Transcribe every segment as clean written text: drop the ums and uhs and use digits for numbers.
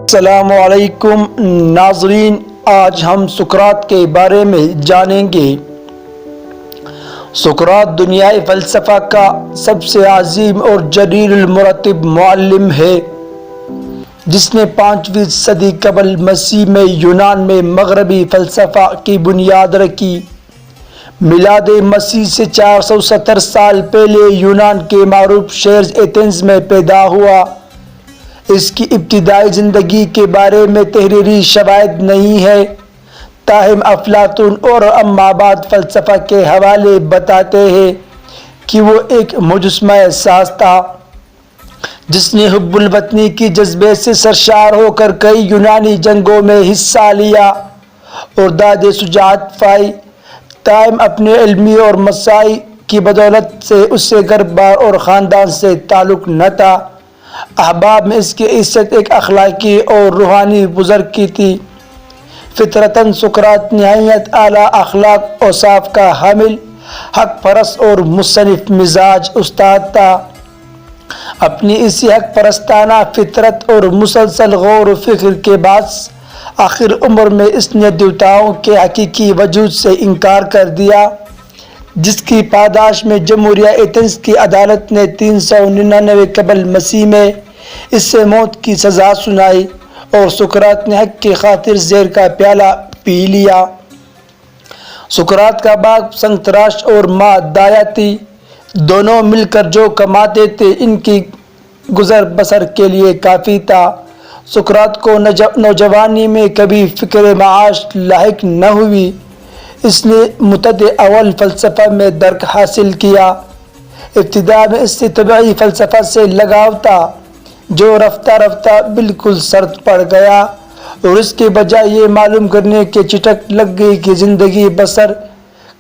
السلام علیکم ناظرین، آج ہم سقراط کے بارے میں جانیں گے۔ سقراط دنیائے فلسفہ کا سب سے عظیم اور جلیل المرتب معلم ہے، جس نے 5ویں صدی قبل مسیح میں یونان میں مغربی فلسفہ کی بنیاد رکھی۔ میلاد مسیح سے 470 سال پہلے یونان کے معروف شہر ایتھنز میں پیدا ہوا۔ اس کی ابتدائی زندگی کے بارے میں تحریری شواہد نہیں ہے، تاہم افلاطون اور اما بعد فلسفہ کے حوالے بتاتے ہیں کہ وہ ایک مجسمہ ساز تھا، جس نے حب الوطنی کی جذبے سے سرشار ہو کر کئی یونانی جنگوں میں حصہ لیا اور داد شجاعت پائی۔ تاہم اپنے علمی اور مساعی کی بدولت سے اسے گھر بار اور خاندان سے تعلق نہ تھا۔ احباب میں اس کی عزت ایک اخلاقی اور روحانی بزرگ کی تھی۔ فطرتاً سقراط نہایت اعلیٰ اخلاق اوصاف کا حامل، حق پرست اور مصنف مزاج استاد تھا۔ اپنی اسی حق پرستانہ فطرت اور مسلسل غور و فکر کے باعث آخر عمر میں اس نے دیوتاؤں کے حقیقی وجود سے انکار کر دیا، جس کی پاداش میں جمہوریہ ایتھنز کی عدالت نے 399 قبل مسیح میں اس سے موت کی سزا سنائی اور سقراط نے حق کی خاطر زہر کا پیالہ پی لیا۔ سقراط کا باپ سنگتراش اور ماں دایا تھی۔ دونوں مل کر جو کماتے تھے ان کی گزر بسر کے لیے کافی تھا۔ سقراط کو نوجوانی میں کبھی فکر معاش لاحق نہ ہوئی۔ اس نے مبتدئ اول فلسفہ میں درک حاصل کیا۔ ابتدا میں اس سے طبعی فلسفہ سے لگاؤ تھا، جو رفتہ رفتہ بالکل سرد پڑ گیا اور اس کے بجائے یہ معلوم کرنے کے چٹک لگ گئی کہ زندگی بسر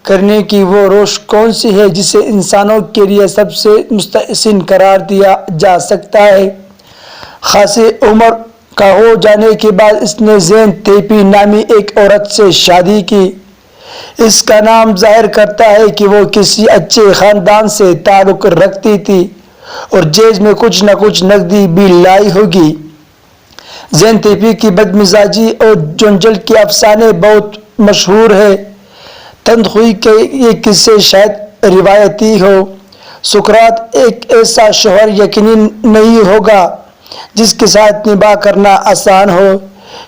کرنے کی وہ روش کون سی ہے جسے انسانوں کے لیے سب سے مستحسن قرار دیا جا سکتا ہے۔ خاصی عمر کا ہو جانے کے بعد اس نے زین تیپی نامی ایک عورت سے شادی کی۔ اس کا نام ظاہر کرتا ہے کہ وہ کسی اچھے خاندان سے تعلق رکھتی تھی اور جیب میں کچھ نہ کچھ نقدی بھی لائی ہوگی۔ زین تیپی کی بدمزاجی اور جنجل کے افسانے بہت مشہور ہے۔ تندخوئی کے یہ قصے شاید روایتی ہو۔ سقراط ایک ایسا شوہر یقینی نہیں ہوگا جس کے ساتھ نباہ کرنا آسان ہو۔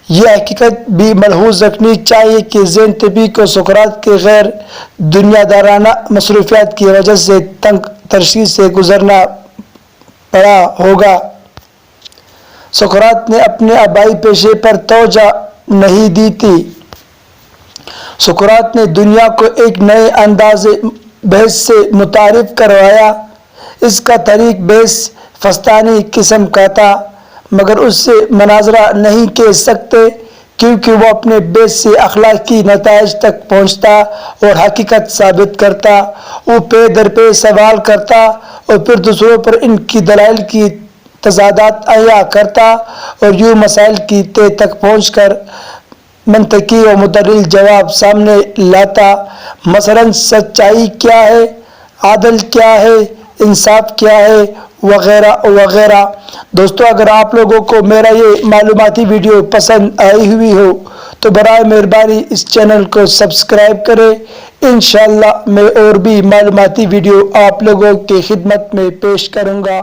یہ حقیقت بھی ملحوظ رکھنی چاہیے کہ زین تیپی کو سقراط کے غیر دنیا دارانہ مصروفیات کی وجہ سے تنگ ترشی سے گزرنا پڑا ہوگا۔ سقراط نے اپنے آبائی پیشے پر توجہ نہیں دی تھی۔ سقراط نے دنیا کو ایک نئے انداز بحث سے متعارف کروایا۔ اس کا طریق بحث فسطانی قسم کا تھا، مگر اس سے مناظرہ نہیں کہہ سکتے، کیونکہ وہ اپنے بحث سے اخلاقی نتائج تک پہنچتا اور حقیقت ثابت کرتا۔ وہ پے در پے سوال کرتا اور پھر دوسروں پر ان کی دلائل کی تضادات عیاں کرتا اور یوں مسائل کی تہ تک پہنچ کر منطقی و مدلل جواب سامنے لاتا۔ مثلاً سچائی کیا ہے، عدل کیا ہے، انصاف کیا ہے، وغیرہ وغیرہ۔ دوستو، اگر آپ لوگوں کو میرا یہ معلوماتی ویڈیو پسند آئی ہوئی ہو تو برائے مہربانی اس چینل کو سبسکرائب کریں۔ انشاءاللہ میں اور بھی معلوماتی ویڈیو آپ لوگوں کی خدمت میں پیش کروں گا۔